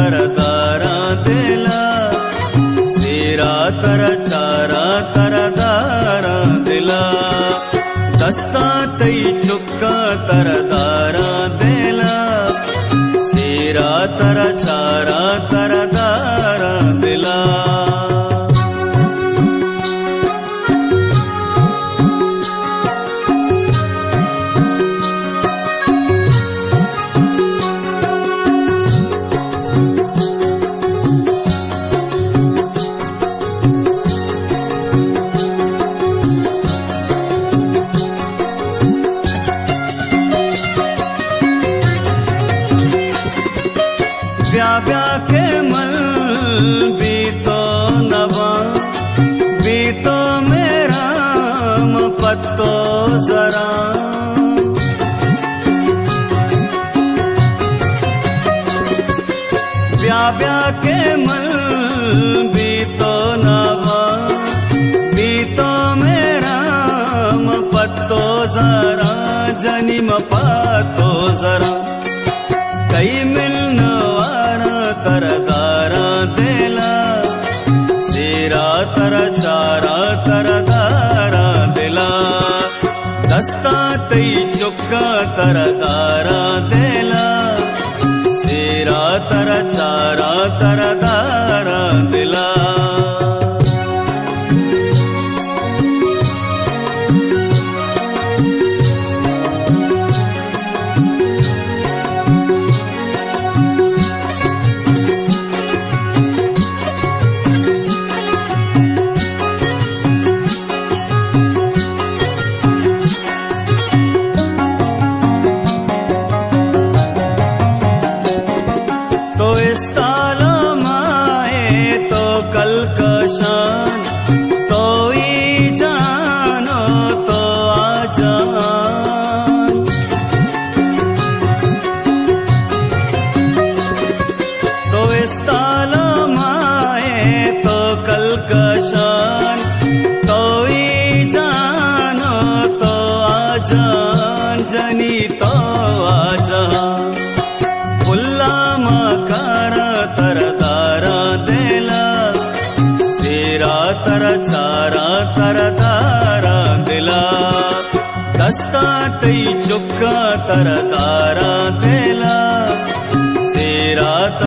तरदारा दिला, सेरा तर चारा तरदारा दिला, दस्ता तई चुक्का तरदारा दिला, सेरा तर चारा तरदारा दिला। ब्या के मल बीतो नवा, बीतो मेरा पत्तो जरा, ब्या के मल बीतो नवा, बीतो मेरा पत्तो जरा, जनिम पातो जरा, कई मिलना तरदारा दिला, सेरा तर चारा तरदारा दिला, दस्ता तई चुक्का तरदारा दिला, सेरा तर चारा तरदारा दिला। तो ही जानो तो आजान, तो इस तालम आए तो कल का शान, तो ही जानो तो आजान, जनी तो आजान, पुल्ला मकारा तरदारा दिला, सेरा तर चारा तरदारा दिला, दस्ता तई चुक्का तरदारा दिला, सेरा